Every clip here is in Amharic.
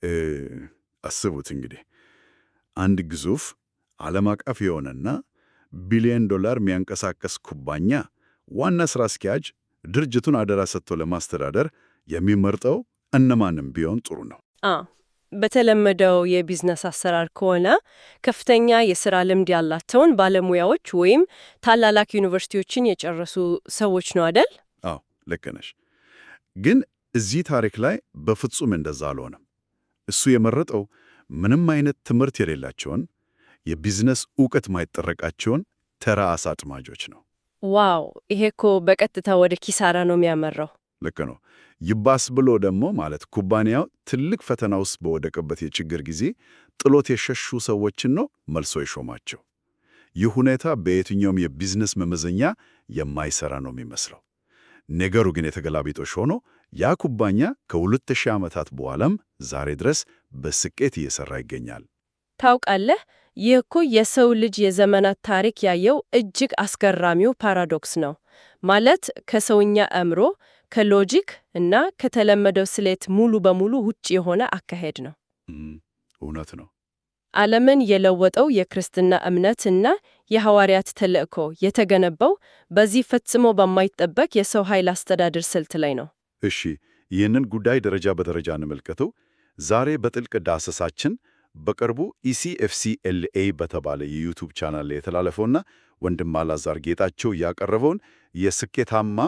እ አስቡት እንግዲህ አንድ ግዙፍ ዓለም አቀፍ የሆነና ቢሊዮን ዶላር የሚያንቀሳቀስ ኩባንያ ዋና ሥራ አስኪያጅ ድርጅቱን አደራ ሰጥቶ ለማስተዳደር የሚመርጠው እነማንም ቢሆን ጥሩ ነው። በተለመደው የቢዝነስ አሰራር ከሆነ ከፍተኛ የሥራ ልምድ ያላቸውን ባለሙያዎች ወይም ታላላቅ ዩኒቨርሲቲዎችን የጨረሱ ሰዎች ነው አይደል? አዎ ልክ ነሽ። ግን እዚህ ታሪክ ላይ በፍጹም እንደዛ አልሆነም። እሱ የመረጠው ምንም አይነት ትምህርት የሌላቸውን የቢዝነስ ዕውቀት ማይጠረቃቸውን ተራ አሳ አጥማጆች ነው። ዋው! ይሄ እኮ በቀጥታ ወደ ኪሳራ ነው የሚያመራው። ልክ ነው። ይባስ ብሎ ደግሞ ማለት ኩባንያው ትልቅ ፈተና ውስጥ በወደቀበት የችግር ጊዜ ጥሎት የሸሹ ሰዎችን ነው መልሶ የሾማቸው። ይህ ሁኔታ በየትኛውም የቢዝነስ መመዘኛ የማይሰራ ነው የሚመስለው። ነገሩ ግን የተገላቢጦሽ ሆኖ ያ ኩባንያ ከ2000 ዓመታት በኋላም ዛሬ ድረስ በስኬት እየሰራ ይገኛል። ታውቃለህ፣ ይህ እኮ የሰው ልጅ የዘመናት ታሪክ ያየው እጅግ አስገራሚው ፓራዶክስ ነው። ማለት ከሰውኛ አእምሮ ከሎጂክ እና ከተለመደው ስሌት ሙሉ በሙሉ ውጭ የሆነ አካሄድ ነው። እውነት ነው። ዓለምን የለወጠው የክርስትና እምነት እና የሐዋርያት ተልእኮ የተገነባው በዚህ ፈጽሞ በማይጠበቅ የሰው ኃይል አስተዳደር ስልት ላይ ነው። እሺ፣ ይህንን ጉዳይ ደረጃ በደረጃ እንመልከተው። ዛሬ በጥልቅ ዳሰሳችን በቅርቡ ኢሲኤፍሲኤልኤ በተባለ የዩቱብ ቻናል ላይ የተላለፈውና ወንድም አላዛር ጌጣቸው ያቀረበውን የስኬታማ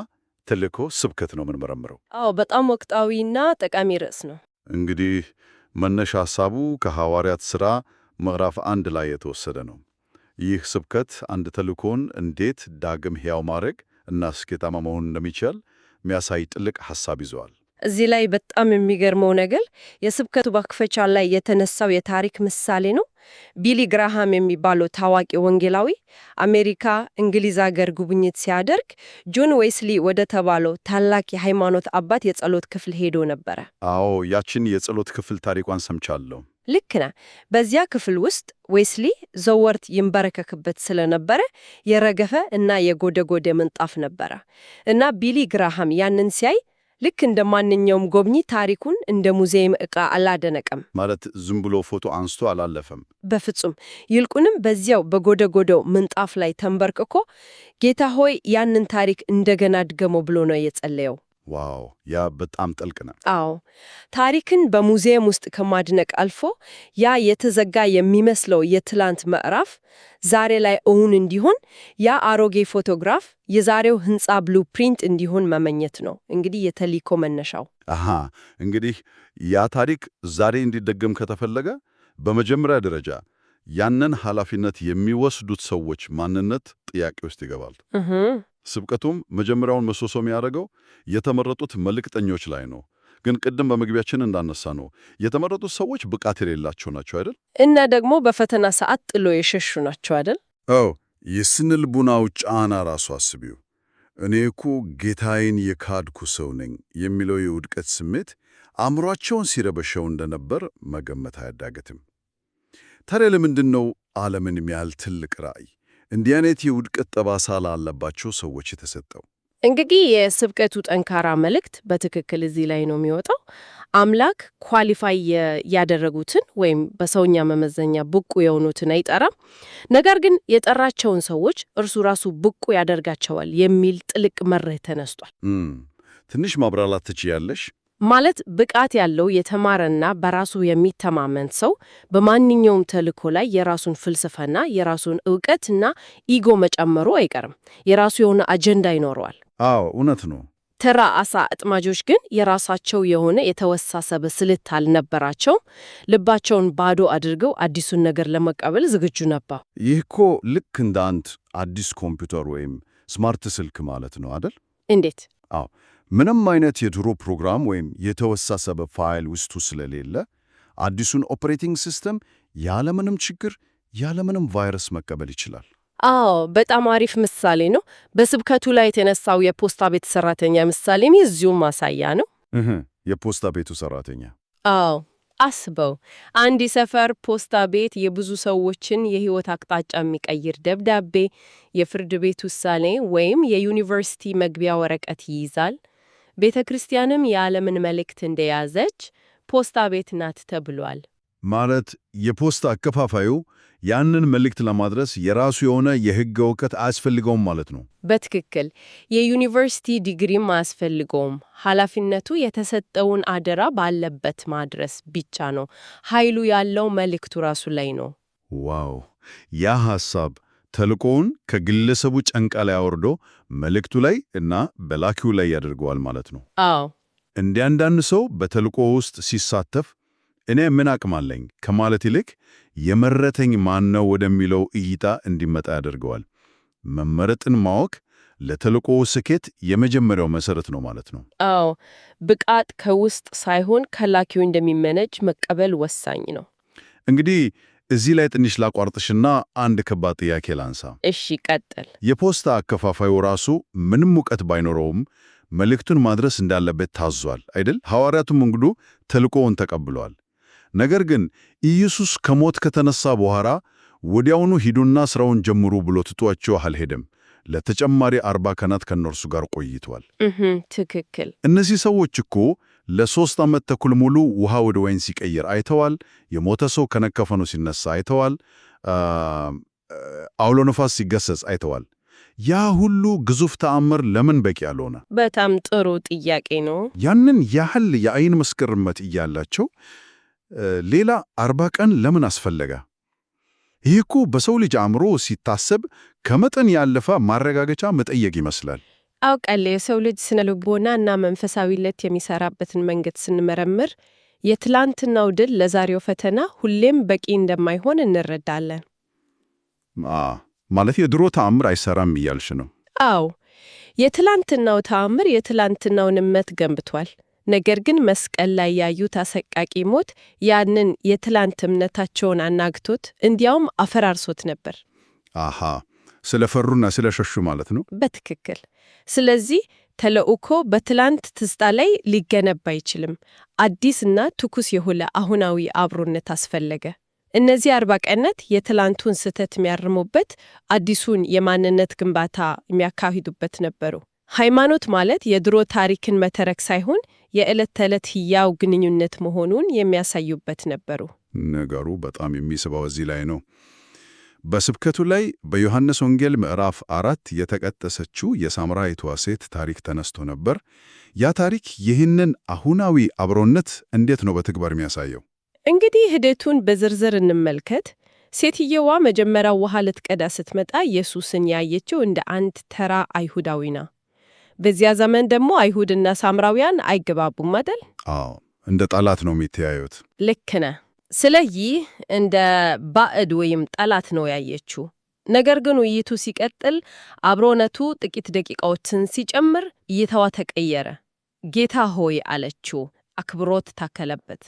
ተልእኮ ስብከት ነው የምንመረምረው። አዎ፣ በጣም ወቅታዊና ጠቃሚ ርዕስ ነው። እንግዲህ መነሻ ሐሳቡ ከሐዋርያት ሥራ ምዕራፍ 1 ላይ የተወሰደ ነው። ይህ ስብከት አንድ ተልእኮን እንዴት ዳግም ሕያው ማድረግ እና ስኬታማ መሆን እንደሚቻል የሚያሳይ ጥልቅ ሐሳብ ይዘዋል። እዚህ ላይ በጣም የሚገርመው ነገር የስብከቱ መክፈቻ ላይ የተነሳው የታሪክ ምሳሌ ነው። ቢሊ ግራሃም የሚባለው ታዋቂ ወንጌላዊ አሜሪካ፣ እንግሊዝ ሀገር ጉብኝት ሲያደርግ ጆን ዌስሊ ወደ ተባለው ታላቅ የሃይማኖት አባት የጸሎት ክፍል ሄዶ ነበረ። አዎ፣ ያችን የጸሎት ክፍል ታሪኳን ሰምቻለሁ። ልክ ነህ። በዚያ ክፍል ውስጥ ዌስሊ ዘወርት ይንበረከክበት ስለነበረ የረገፈ እና የጎደጎደ ምንጣፍ ነበረ እና ቢሊ ግራሃም ያንን ሲያይ ልክ እንደ ማንኛውም ጎብኚ ታሪኩን እንደ ሙዚየም ዕቃ አላደነቀም። ማለት ዝም ብሎ ፎቶ አንስቶ አላለፈም። በፍጹም። ይልቁንም በዚያው በጎደጎደው ምንጣፍ ላይ ተንበርክኮ ጌታ ሆይ ያንን ታሪክ እንደገና ድገሞ ብሎ ነው የጸለየው። ዋው! ያ በጣም ጥልቅ ነው። አዎ፣ ታሪክን በሙዚየም ውስጥ ከማድነቅ አልፎ ያ የተዘጋ የሚመስለው የትላንት ምዕራፍ ዛሬ ላይ እውን እንዲሆን ያ አሮጌ ፎቶግራፍ የዛሬው ሕንፃ ብሉፕሪንት እንዲሆን መመኘት ነው እንግዲህ የተልእኮ መነሻው። እንግዲህ ያ ታሪክ ዛሬ እንዲደገም ከተፈለገ በመጀመሪያ ደረጃ ያንን ኃላፊነት የሚወስዱት ሰዎች ማንነት ጥያቄ ውስጥ ይገባል። ስብከቱም መጀመሪያውን ምሰሶ የሚያደርገው የተመረጡት መልእክተኞች ላይ ነው። ግን ቅድም በመግቢያችን እንዳነሳ ነው የተመረጡት ሰዎች ብቃት የሌላቸው ናቸው አይደል? እና ደግሞ በፈተና ሰዓት ጥሎ የሸሹ ናቸው አይደል? የስነ ልቡናው ጫና ራሱ አስቢው። እኔ እኮ ጌታዬን የካድኩ ሰው ነኝ የሚለው የውድቀት ስሜት አእምሯቸውን ሲረበሸው እንደነበር መገመት አያዳግትም። ታዲያ ለምንድን ነው ዓለምን የሚያህል ትልቅ ራዕይ እንዲህ አይነት የውድቀት ጠባሳ ላለባቸው ሰዎች የተሰጠው? እንግዲህ የስብከቱ ጠንካራ መልእክት በትክክል እዚህ ላይ ነው የሚወጣው። አምላክ ኳሊፋይ ያደረጉትን ወይም በሰውኛ መመዘኛ ብቁ የሆኑትን አይጠራም። ነገር ግን የጠራቸውን ሰዎች እርሱ ራሱ ብቁ ያደርጋቸዋል የሚል ጥልቅ መርህ ተነስቷል። ትንሽ ማብራራት ትችያለሽ? ማለት ብቃት ያለው የተማረና በራሱ የሚተማመን ሰው በማንኛውም ተልእኮ ላይ የራሱን ፍልስፍና፣ የራሱን ዕውቀትና ኢጎ መጨመሩ አይቀርም። የራሱ የሆነ አጀንዳ ይኖረዋል። አዎ፣ እውነት ነው። ተራ አሳ አጥማጆች ግን የራሳቸው የሆነ የተወሳሰበ ስልት አልነበራቸውም። ልባቸውን ባዶ አድርገው አዲሱን ነገር ለመቀበል ዝግጁ ነበሩ። ይህ እኮ ልክ እንደ አንድ አዲስ ኮምፒውተር ወይም ስማርት ስልክ ማለት ነው አይደል? እንዴት? አዎ፣ ምንም አይነት የድሮ ፕሮግራም ወይም የተወሳሰበ ፋይል ውስጡ ስለሌለ አዲሱን ኦፕሬቲንግ ሲስተም ያለምንም ችግር ያለምንም ቫይረስ መቀበል ይችላል። አዎ፣ በጣም አሪፍ ምሳሌ ነው። በስብከቱ ላይ የተነሳው የፖስታ ቤት ሰራተኛ ምሳሌም የዚሁ ማሳያ ነው። የፖስታ ቤቱ ሰራተኛ? አዎ፣ አስበው፣ አንድ የሰፈር ፖስታ ቤት የብዙ ሰዎችን የህይወት አቅጣጫ የሚቀይር ደብዳቤ፣ የፍርድ ቤት ውሳኔ ወይም የዩኒቨርሲቲ መግቢያ ወረቀት ይይዛል። ቤተ ክርስቲያንም የዓለምን መልእክት እንደያዘች የፖስታ ቤት ናት ተብሏል። ማለት የፖስታ አከፋፋዩ ያንን መልእክት ለማድረስ የራሱ የሆነ የሕግ እውቀት አያስፈልገውም ማለት ነው። በትክክል የዩኒቨርሲቲ ዲግሪም አያስፈልገውም። ኃላፊነቱ የተሰጠውን አደራ ባለበት ማድረስ ብቻ ነው። ኃይሉ ያለው መልእክቱ ራሱ ላይ ነው። ዋው! ያ ሐሳብ ተልእኮውን ከግለሰቡ ጫንቃ ላይ አወርዶ መልእክቱ ላይ እና በላኪው ላይ ያደርገዋል ማለት ነው። አዎ። እንደ አንዳንድ ሰው በተልእኮ ውስጥ ሲሳተፍ እኔ ምን አቅም አለኝ ከማለት ይልቅ የመረጠኝ ማን ነው ወደሚለው እይታ እንዲመጣ ያደርገዋል። መመረጥን ማወቅ ለተልእኮው ስኬት የመጀመሪያው መሰረት ነው ማለት ነው። አዎ፣ ብቃት ከውስጥ ሳይሆን ከላኪው እንደሚመነጭ መቀበል ወሳኝ ነው። እንግዲህ እዚህ ላይ ትንሽ ላቋርጥሽና አንድ ከባድ ጥያቄ ላንሳ። እሺ፣ ቀጥል። የፖስታ አከፋፋዩ ራሱ ምንም እውቀት ባይኖረውም መልእክቱን ማድረስ እንዳለበት ታዟል አይደል? ሐዋርያቱም እንግዱ ተልእኮውን ተቀብለዋል። ነገር ግን ኢየሱስ ከሞት ከተነሳ በኋላ ወዲያውኑ ሂዱና ሥራውን ጀምሩ ብሎ ትቷቸው አልሄደም። ለተጨማሪ 40 ቀናት ከእነርሱ ጋር ቆይቷል። ትክክል። እነዚህ ሰዎች እኮ ለ3 ዓመት ተኩል ሙሉ ውሃ ወደ ወይን ሲቀየር አይተዋል። የሞተ ሰው ከነከፈኑ ሲነሳ አይተዋል። አውሎ ነፋስ ሲገሰጽ አይተዋል። ያ ሁሉ ግዙፍ ተአምር ለምን በቂ ያልሆነ? በጣም ጥሩ ጥያቄ ነው። ያንን ያህል የአይን ምስክርነት እያላቸው ሌላ 40 ቀን ለምን አስፈለገ? ይህ እኮ በሰው ልጅ አእምሮ ሲታሰብ ከመጠን ያለፈ ማረጋገጫ መጠየቅ ይመስላል። አውቃለሁ። የሰው ልጅ ስነ ልቦና እና መንፈሳዊነት የሚሰራበትን መንገድ ስንመረምር የትላንትናው ድል ለዛሬው ፈተና ሁሌም በቂ እንደማይሆን እንረዳለን። ማለት የድሮ ተአምር አይሰራም እያልሽ ነው? አዎ፣ የትላንትናው ተአምር የትላንትናውን እምነት ገንብቷል። ነገር ግን መስቀል ላይ ያዩት አሰቃቂ ሞት ያንን የትላንት እምነታቸውን አናግቶት እንዲያውም አፈራርሶት ነበር። አሃ፣ ስለፈሩና ስለሸሹ ማለት ነው። በትክክል። ስለዚህ ተልእኮ በትላንት ትዝታ ላይ ሊገነባ አይችልም። አዲስና ትኩስ የሆነ አሁናዊ አብሮነት አስፈለገ። እነዚህ 40 ቀናት የትላንቱን ስህተት የሚያርሙበት፣ አዲሱን የማንነት ግንባታ የሚያካሂዱበት ነበሩ። ሃይማኖት ማለት የድሮ ታሪክን መተረክ ሳይሆን የዕለት ተዕለት ሕያው ግንኙነት መሆኑን የሚያሳዩበት ነበሩ። ነገሩ በጣም የሚስበው እዚህ ላይ ነው። በስብከቱ ላይ በዮሐንስ ወንጌል ምዕራፍ 4 የተቀጠሰችው የሳምራዊቷ ሴት ታሪክ ተነስቶ ነበር። ያ ታሪክ ይህንን አሁናዊ አብሮነት እንዴት ነው በተግባር የሚያሳየው? እንግዲህ ሂደቱን በዝርዝር እንመልከት። ሴትየዋ መጀመሪያ ውሃ ልትቀዳ ስትመጣ ኢየሱስን ያየችው እንደ አንድ ተራ አይሁዳዊ ነው። በዚያ ዘመን ደግሞ አይሁድና ሳምራውያን አይገባቡም አይደል? አዎ፣ እንደ ጠላት ነው የሚተያዩት። ልክ ነህ። ስለዚህ እንደ ባዕድ ወይም ጠላት ነው ያየችው። ነገር ግን ውይይቱ ሲቀጥል አብሮነቱ ጥቂት ደቂቃዎችን ሲጨምር እይታዋ ተቀየረ። ጌታ ሆይ አለችው፣ አክብሮት ታከለበት።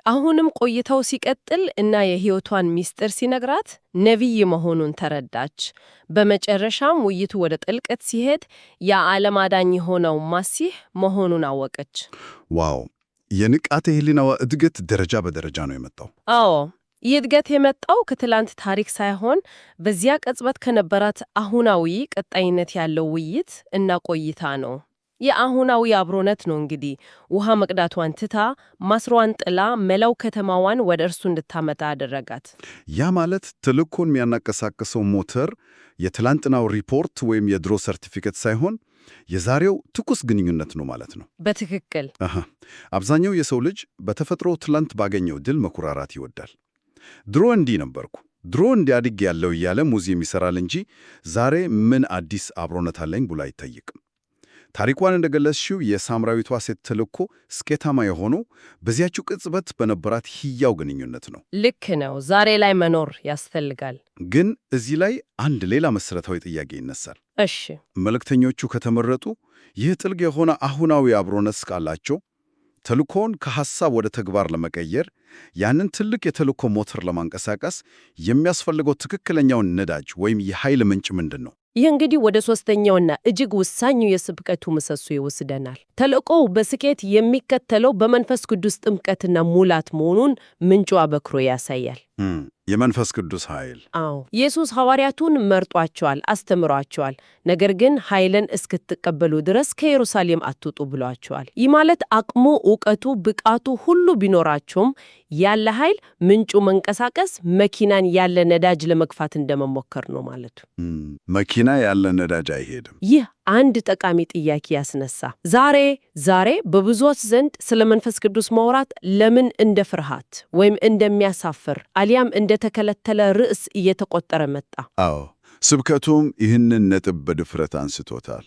አሁንም ቆይታው ሲቀጥል እና የሕይወቷን ሚስጥር ሲነግራት ነቢይ መሆኑን ተረዳች። በመጨረሻም ውይይቱ ወደ ጥልቀት ሲሄድ የዓለም አዳኝ የሆነው መሲህ መሆኑን አወቀች። ዋው! የንቃተ ሕሊናዋ እድገት ደረጃ በደረጃ ነው የመጣው። አዎ፣ ይህ እድገት የመጣው ከትላንት ታሪክ ሳይሆን በዚያ ቅጽበት ከነበራት አሁናዊ ቀጣይነት ያለው ውይይት እና ቆይታ ነው። የአሁናዊ አብሮነት ነው እንግዲህ ውሃ መቅዳቷን ትታ ማስሯን ጥላ መላው ከተማዋን ወደ እርሱ እንድታመጣ አደረጋት። ያ ማለት ተልእኮን የሚያንቀሳቅሰው ሞተር የትላንትናው ሪፖርት ወይም የድሮ ሰርቲፊኬት ሳይሆን የዛሬው ትኩስ ግንኙነት ነው ማለት ነው። በትክክል። አብዛኛው የሰው ልጅ በተፈጥሮ ትላንት ባገኘው ድል መኩራራት ይወዳል። ድሮ እንዲህ ነበርኩ፣ ድሮ እንዲያድግ ያለው እያለ ሙዚየም ይሰራል እንጂ ዛሬ ምን አዲስ አብሮነት አለኝ ብሎ አይጠይቅም። ታሪኳን እንደገለጽሽው የሳምራዊቷ ሴት ተልእኮ ስኬታማ የሆነው በዚያችው ቅጽበት በነበራት ሕያው ግንኙነት ነው። ልክ ነው። ዛሬ ላይ መኖር ያስፈልጋል። ግን እዚህ ላይ አንድ ሌላ መሠረታዊ ጥያቄ ይነሳል። እሺ፣ መልእክተኞቹ ከተመረጡ ይህ ጥልቅ የሆነ አሁናዊ አብሮነት እስካላቸው ተልእኮውን ከሐሳብ ወደ ተግባር ለመቀየር ያንን ትልቅ የተልእኮ ሞተር ለማንቀሳቀስ የሚያስፈልገው ትክክለኛውን ነዳጅ ወይም የኃይል ምንጭ ምንድን ነው? ይህ እንግዲህ ወደ ሦስተኛውና እጅግ ወሳኙ የስብከቱ ምሰሶ ይወስደናል። ተልእኮው በስኬት የሚከተለው በመንፈስ ቅዱስ ጥምቀትና ሙላት መሆኑን ምንጩ አበክሮ ያሳያል። የመንፈስ ቅዱስ ኃይል። አዎ ኢየሱስ ሐዋርያቱን መርጧቸዋል፣ አስተምሯቸዋል። ነገር ግን ኃይልን እስክትቀበሉ ድረስ ከኢየሩሳሌም አትውጡ ብሏቸዋል። ይህ ማለት አቅሙ፣ ዕውቀቱ፣ ብቃቱ ሁሉ ቢኖራቸውም ያለ ኃይል ምንጩ መንቀሳቀስ መኪናን ያለ ነዳጅ ለመግፋት እንደመሞከር ነው ማለቱ። መኪና ያለ ነዳጅ አይሄድም። ይህ አንድ ጠቃሚ ጥያቄ ያስነሳ። ዛሬ በብዙዎች ዘንድ ስለ መንፈስ ቅዱስ ማውራት ለምን እንደ ፍርሃት ወይም እንደሚያሳፍር አሊያም እንደ ተከለከለ ርዕስ እየተቆጠረ መጣ። አዎ ስብከቱም ይህንን ነጥብ በድፍረት አንስቶታል።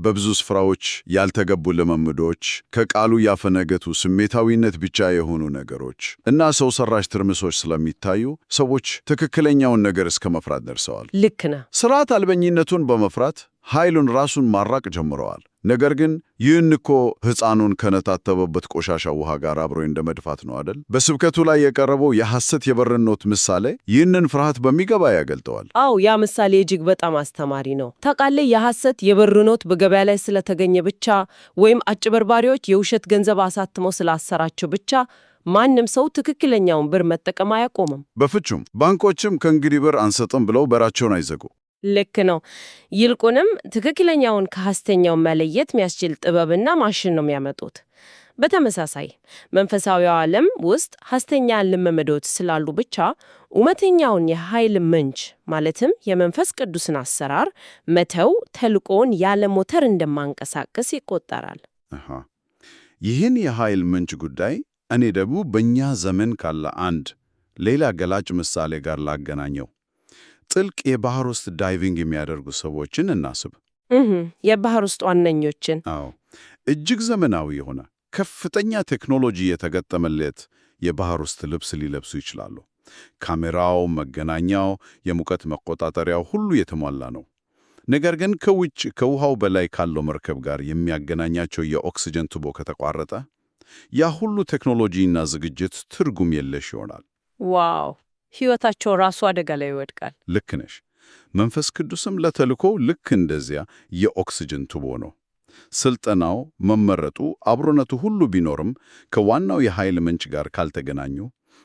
በብዙ ስፍራዎች ያልተገቡ ልምምዶች፣ ከቃሉ ያፈነገጡ ስሜታዊነት ብቻ የሆኑ ነገሮች እና ሰው ሰራሽ ትርምሶች ስለሚታዩ ሰዎች ትክክለኛውን ነገር እስከ መፍራት ደርሰዋል። ልክ ነህ። ስርዓት አልበኝነቱን በመፍራት ኃይሉን ራሱን ማራቅ ጀምረዋል። ነገር ግን ይህን እኮ ሕፃኑን ከነታተበበት ቆሻሻ ውሃ ጋር አብሮ እንደ መድፋት ነው አደል? በስብከቱ ላይ የቀረበው የሐሰት የበርኖት ምሳሌ ይህንን ፍርሃት በሚገባ ያገልጠዋል። አዎ ያ ምሳሌ እጅግ በጣም አስተማሪ ነው። ታውቃለህ፣ የሐሰት የበርኖት በገበያ ላይ ስለተገኘ ብቻ ወይም አጭበርባሪዎች የውሸት ገንዘብ አሳትመው ስላሰራቸው ብቻ ማንም ሰው ትክክለኛውን ብር መጠቀም አያቆምም። በፍጹም። ባንኮችም ከእንግዲህ ብር አንሰጥም ብለው በራቸውን አይዘጉ። ልክ ነው። ይልቁንም ትክክለኛውን ከሐሰተኛው መለየት የሚያስችል ጥበብና ማሽን ነው የሚያመጡት። በተመሳሳይ መንፈሳዊው ዓለም ውስጥ ሐሰተኛ ልምምዶች ስላሉ ብቻ እውነተኛውን የኃይል ምንጭ ማለትም የመንፈስ ቅዱስን አሰራር መተው ተልእኮውን ያለ ሞተር እንደማንቀሳቀስ ይቆጠራል። ይህን የኃይል ምንጭ ጉዳይ እኔ ደግሞ በእኛ ዘመን ካለ አንድ ሌላ ገላጭ ምሳሌ ጋር ላገናኘው። ጥልቅ የባህር ውስጥ ዳይቪንግ የሚያደርጉ ሰዎችን እናስብ። የባህር ውስጥ ዋነኞችን። አዎ እጅግ ዘመናዊ የሆነ ከፍተኛ ቴክኖሎጂ የተገጠመለት የባህር ውስጥ ልብስ ሊለብሱ ይችላሉ። ካሜራው፣ መገናኛው፣ የሙቀት መቆጣጠሪያው ሁሉ የተሟላ ነው። ነገር ግን ከውጭ ከውሃው በላይ ካለው መርከብ ጋር የሚያገናኛቸው የኦክሲጅን ቱቦ ከተቋረጠ ያ ሁሉ ቴክኖሎጂና ዝግጅት ትርጉም የለሽ ይሆናል። ዋው! ሕይወታቸው ራሱ አደጋ ላይ ይወድቃል። ልክ ነሽ። መንፈስ ቅዱስም ለተልእኮ ልክ እንደዚያ የኦክሲጅን ቱቦ ነው። ስልጠናው፣ መመረጡ፣ አብሮነቱ ሁሉ ቢኖርም ከዋናው የኃይል ምንጭ ጋር ካልተገናኙ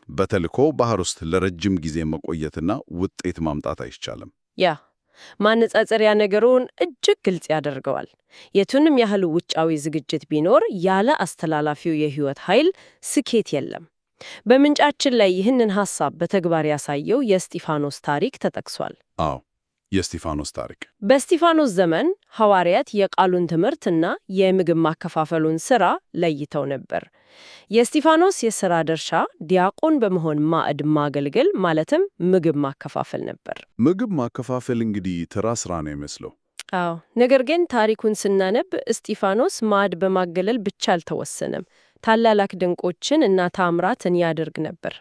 በተልእኮ ባህር ውስጥ ለረጅም ጊዜ መቆየትና ውጤት ማምጣት አይቻልም። ያ ማነጻጸሪያ ነገሩን እጅግ ግልጽ ያደርገዋል። የቱንም ያህል ውጫዊ ዝግጅት ቢኖር ያለ አስተላላፊው የሕይወት ኃይል ስኬት የለም። በምንጫችን ላይ ይህንን ሐሳብ በተግባር ያሳየው የእስጢፋኖስ ታሪክ ተጠቅሷል። አዎ የእስጢፋኖስ ታሪክ። በእስጢፋኖስ ዘመን ሐዋርያት የቃሉን ትምህርትና የምግብ ማከፋፈሉን ሥራ ለይተው ነበር። የእስጢፋኖስ የሥራ ድርሻ ዲያቆን በመሆን ማዕድ ማገልገል ማለትም ምግብ ማከፋፈል ነበር። ምግብ ማከፋፈል እንግዲህ ተራ ሥራ ነው የሚመስለው። አዎ፣ ነገር ግን ታሪኩን ስናነብ እስጢፋኖስ ማዕድ በማገለል ብቻ አልተወሰነም። ታላላቅ ድንቆችን እና ታምራትን ያደርግ ነበር።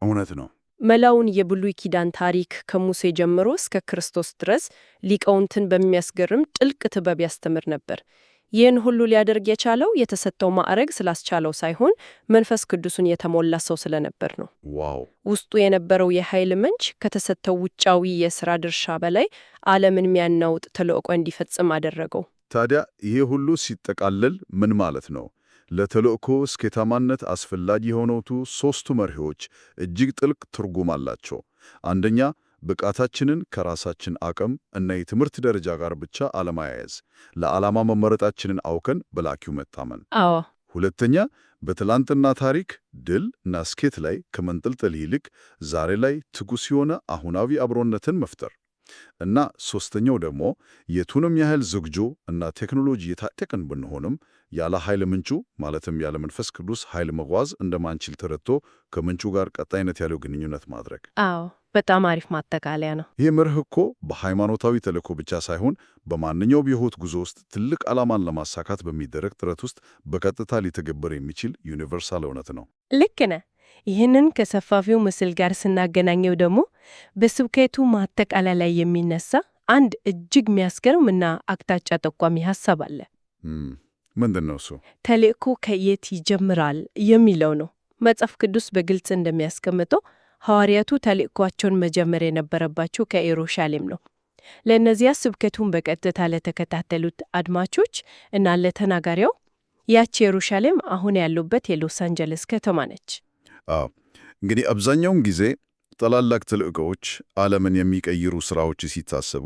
እውነት ነው። መላውን የብሉይ ኪዳን ታሪክ ከሙሴ ጀምሮ እስከ ክርስቶስ ድረስ ሊቃውንትን በሚያስገርም ጥልቅ ጥበብ ያስተምር ነበር። ይህን ሁሉ ሊያደርግ የቻለው የተሰጠው ማዕረግ ስላስቻለው ሳይሆን መንፈስ ቅዱስን የተሞላ ሰው ስለነበር ነው። ዋው! ውስጡ የነበረው የኃይል ምንጭ ከተሰጠው ውጫዊ የሥራ ድርሻ በላይ ዓለምን የሚያናውጥ ተልዕኮ እንዲፈጽም አደረገው። ታዲያ ይሄ ሁሉ ሲጠቃለል ምን ማለት ነው? ለተልእኮ ስኬታማነት አስፈላጊ የሆኑት ሦስቱ መርሆች እጅግ ጥልቅ ትርጉም አላቸው። አንደኛ፣ ብቃታችንን ከራሳችን አቅም እና የትምህርት ደረጃ ጋር ብቻ አለማያያዝ፣ ለዓላማ መመረጣችንን አውቀን በላኪው መታመን። አዎ። ሁለተኛ፣ በትላንትና ታሪክ ድል እና ስኬት ላይ ከመንጠልጠል ይልቅ ዛሬ ላይ ትጉስ የሆነ አሁናዊ አብሮነትን መፍጠር እና ሦስተኛው ደግሞ የቱንም ያህል ዝግጁ እና ቴክኖሎጂ የታጠቅን ብንሆንም ያለ ኃይል ምንጩ ማለትም ያለ መንፈስ ቅዱስ ኃይል መጓዝ እንደማንችል ተረድቶ ከምንጩ ጋር ቀጣይነት ያለው ግንኙነት ማድረግ። አዎ፣ በጣም አሪፍ ማጠቃለያ ነው። ይህ መርህ እኮ በሃይማኖታዊ ተልእኮ ብቻ ሳይሆን በማንኛውም የሕይወት ጉዞ ውስጥ ትልቅ ዓላማን ለማሳካት በሚደረግ ጥረት ውስጥ በቀጥታ ሊተገበር የሚችል ዩኒቨርሳል እውነት ነው። ልክ ነህ። ይህንን ከሰፋፊው ምስል ጋር ስናገናኘው ደግሞ በስብከቱ ማጠቃለያ ላይ የሚነሳ አንድ እጅግ የሚያስገርም እና አቅጣጫ ጠቋሚ ሐሳብ አለ። ምንድን ነው እሱ? ተልእኮ ከየት ይጀምራል የሚለው ነው። መጽሐፍ ቅዱስ በግልጽ እንደሚያስቀምጠው ሐዋርያቱ ተልእኮአቸውን መጀመር የነበረባቸው ከኢየሩሳሌም ነው። ለእነዚያ ስብከቱን በቀጥታ ለተከታተሉት አድማጮች እና ለተናጋሪው ያቺ ኢየሩሳሌም አሁን ያሉበት የሎስ አንጀለስ ከተማ ነች። እንግዲህ አብዛኛውን ጊዜ ታላላቅ ተልዕኮዎች፣ ዓለምን የሚቀይሩ ሥራዎች ሲታሰቡ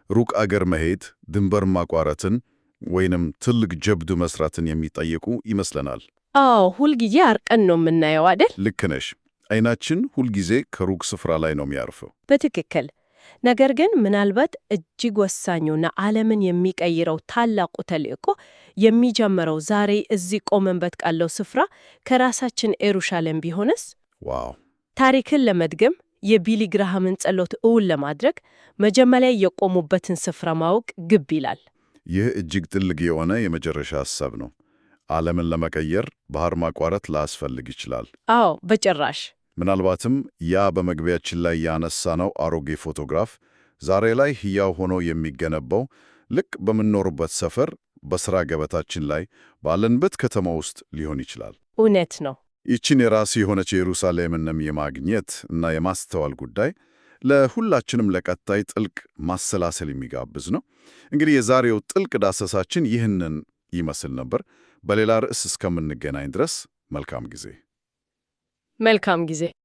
ሩቅ አገር መሄድ፣ ድንበር ማቋረጥን ወይንም ትልቅ ጀብዱ መስራትን የሚጠይቁ ይመስለናል። አዎ፣ ሁልጊዜ አርቀን ነው የምናየው አይደል? ልክ ነሽ። ዓይናችን ሁልጊዜ ከሩቅ ስፍራ ላይ ነው የሚያርፈው። በትክክል። ነገር ግን ምናልባት እጅግ ወሳኙና ዓለምን የሚቀይረው ታላቁ ተልእኮ የሚጀምረው ዛሬ እዚህ ቆመንበት ካለው ስፍራ ከራሳችን ኢየሩሳሌም ቢሆንስ? ዋው! ታሪክን ለመድገም የቢሊ ግርሃምን ጸሎት እውን ለማድረግ መጀመሪያ የቆሙበትን ስፍራ ማወቅ ግብ ይላል። ይህ እጅግ ጥልቅ የሆነ የመጨረሻ ሐሳብ ነው። ዓለምን ለመቀየር ባህር ማቋረጥ ላያስፈልግ ይችላል። አዎ፣ በጭራሽ። ምናልባትም ያ በመግቢያችን ላይ ያነሳነው አሮጌ ፎቶግራፍ ዛሬ ላይ ሕያው ሆኖ የሚገነባው ልክ በምንኖርበት ሰፈር፣ በሥራ ገበታችን ላይ ባለንበት ከተማ ውስጥ ሊሆን ይችላል። እውነት ነው። ይችን የራስ የሆነች ኢየሩሳሌምንም የማግኘት እና የማስተዋል ጉዳይ ለሁላችንም ለቀጣይ ጥልቅ ማሰላሰል የሚጋብዝ ነው። እንግዲህ የዛሬው ጥልቅ ዳሰሳችን ይህንን ይመስል ነበር። በሌላ ርዕስ እስከምንገናኝ ድረስ መልካም ጊዜ። መልካም ጊዜ።